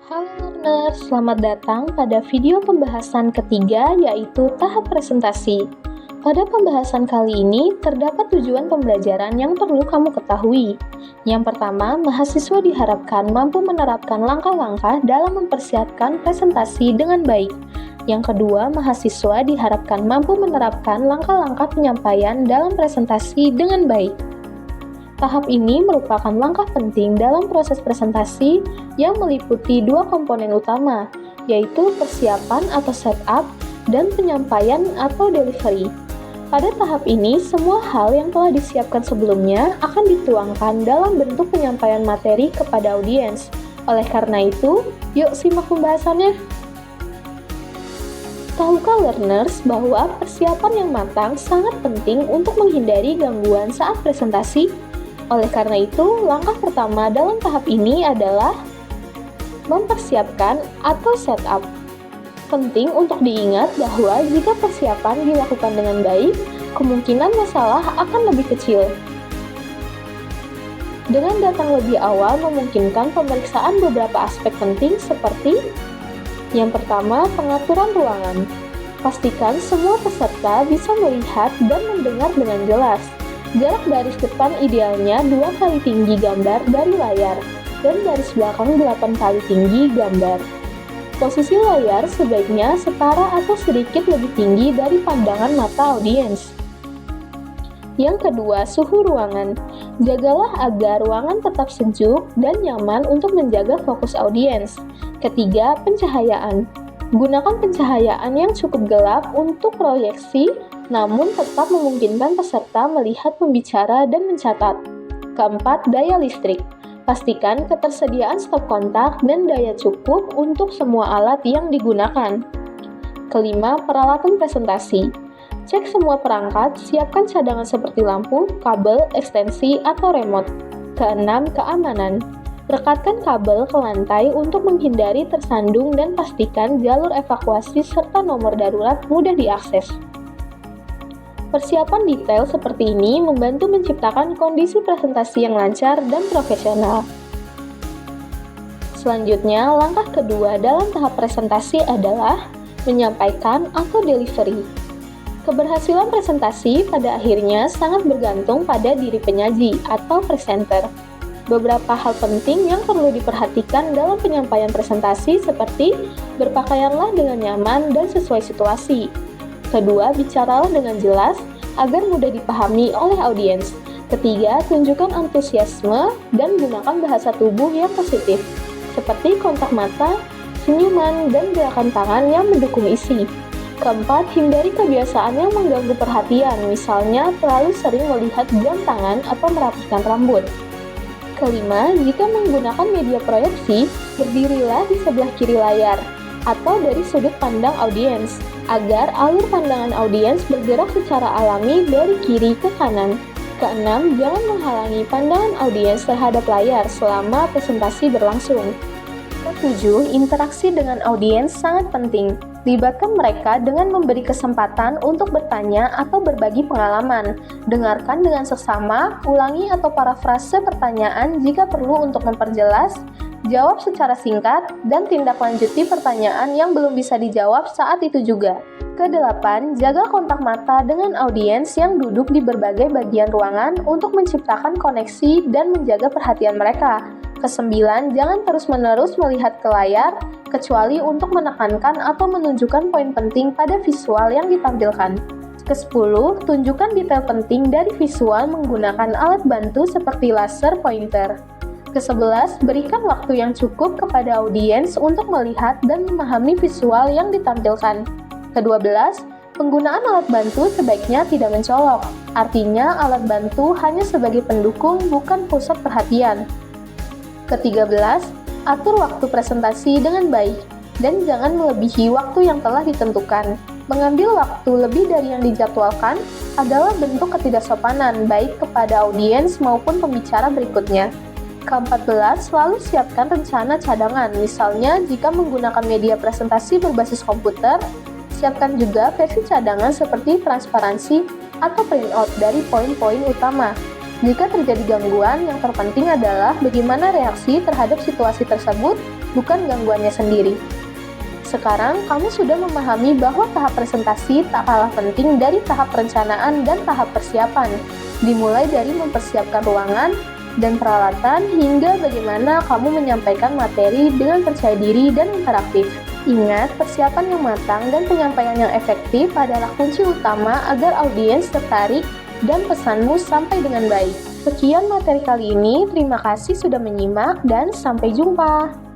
Halo learners, selamat datang pada video pembahasan ketiga yaitu tahap presentasi. Pada pembahasan kali ini, terdapat tujuan pembelajaran yang perlu kamu ketahui. Yang pertama, mahasiswa diharapkan mampu menerapkan langkah-langkah dalam mempersiapkan presentasi dengan baik. Yang kedua, mahasiswa diharapkan mampu menerapkan langkah-langkah penyampaian dalam presentasi dengan baik. Tahap ini merupakan langkah penting dalam proses presentasi yang meliputi dua komponen utama, yaitu persiapan atau setup dan penyampaian atau delivery. Pada tahap ini, semua hal yang telah disiapkan sebelumnya akan dituangkan dalam bentuk penyampaian materi kepada audiens. Oleh karena itu, yuk simak pembahasannya. Tahukah learners bahwa persiapan yang matang sangat penting untuk menghindari gangguan saat presentasi? Oleh karena itu, langkah pertama dalam tahap ini adalah mempersiapkan atau setup. Penting untuk diingat bahwa jika persiapan dilakukan dengan baik, kemungkinan masalah akan lebih kecil. Dengan datang lebih awal memungkinkan pemeriksaan beberapa aspek penting seperti yang pertama, pengaturan ruangan. Pastikan semua peserta bisa melihat dan mendengar dengan jelas. Jarak garis depan idealnya 2 kali tinggi gambar dari layar, dan garis belakang 8 kali tinggi gambar. Posisi layar sebaiknya setara atau sedikit lebih tinggi dari pandangan mata audiens. Yang kedua, suhu ruangan. Jagalah agar ruangan tetap sejuk dan nyaman untuk menjaga fokus audiens. Ketiga, pencahayaan. Gunakan pencahayaan yang cukup gelap untuk proyeksi, namun tetap memungkinkan peserta melihat pembicara dan mencatat. Keempat, daya listrik. Pastikan ketersediaan stop kontak dan daya cukup untuk semua alat yang digunakan. Kelima, peralatan presentasi. Cek semua perangkat, siapkan cadangan seperti lampu, kabel, ekstensi, atau remote. Keenam, keamanan. Rekatkan kabel ke lantai untuk menghindari tersandung dan pastikan jalur evakuasi serta nomor darurat mudah diakses. Persiapan detail seperti ini membantu menciptakan kondisi presentasi yang lancar dan profesional. Selanjutnya, langkah kedua dalam tahap presentasi adalah menyampaikan atau delivery. Keberhasilan presentasi pada akhirnya sangat bergantung pada diri penyaji atau presenter. Beberapa hal penting yang perlu diperhatikan dalam penyampaian presentasi seperti berpakaianlah dengan nyaman dan sesuai situasi. Kedua, bicaralah dengan jelas agar mudah dipahami oleh audiens. Ketiga, tunjukkan antusiasme dan gunakan bahasa tubuh yang positif, seperti kontak mata, senyuman, dan gerakan tangan yang mendukung isi. Keempat, hindari kebiasaan yang mengganggu perhatian, misalnya terlalu sering melihat jam tangan atau merapihkan rambut. Kelima, jika menggunakan media proyeksi, berdirilah di sebelah kiri layar atau dari sudut pandang audiens, agar alur pandangan audiens bergerak secara alami dari kiri ke kanan. Keenam, jangan menghalangi pandangan audiens terhadap layar selama presentasi berlangsung. Ketujuh, interaksi dengan audiens sangat penting. Libatkan mereka dengan memberi kesempatan untuk bertanya atau berbagi pengalaman. Dengarkan dengan seksama, ulangi atau parafrase pertanyaan jika perlu untuk memperjelas, jawab secara singkat, dan tindak lanjuti pertanyaan yang belum bisa dijawab saat itu juga. Kedelapan, jaga kontak mata dengan audiens yang duduk di berbagai bagian ruangan untuk menciptakan koneksi dan menjaga perhatian mereka. Kesembilan, jangan terus-menerus melihat ke layar, kecuali untuk menekankan atau menunjukkan poin penting pada visual yang ditampilkan. Kesepuluh, tunjukkan detail penting dari visual menggunakan alat bantu seperti laser pointer. Kesebelas, berikan waktu yang cukup kepada audiens untuk melihat dan memahami visual yang ditampilkan. Kedua-belas, penggunaan alat bantu sebaiknya tidak mencolok. Artinya, alat bantu hanya sebagai pendukung, bukan pusat perhatian. Ke-13, atur waktu presentasi dengan baik, dan jangan melebihi waktu yang telah ditentukan. Mengambil waktu lebih dari yang dijadwalkan adalah bentuk ketidaksopanan baik kepada audiens maupun pembicara berikutnya. Ke-14, selalu siapkan rencana cadangan, misalnya jika menggunakan media presentasi berbasis komputer, siapkan juga versi cadangan seperti transparansi atau printout dari poin-poin utama. Jika terjadi gangguan, yang terpenting adalah bagaimana reaksi terhadap situasi tersebut bukan gangguannya sendiri. Sekarang, kamu sudah memahami bahwa tahap presentasi tak kalah penting dari tahap perencanaan dan tahap persiapan, dimulai dari mempersiapkan ruangan dan peralatan hingga bagaimana kamu menyampaikan materi dengan percaya diri dan interaktif. Ingat, persiapan yang matang dan penyampaian yang efektif adalah kunci utama agar audiens tertarik dan pesanmu sampai dengan baik. Sekian materi kali ini, terima kasih sudah menyimak dan sampai jumpa.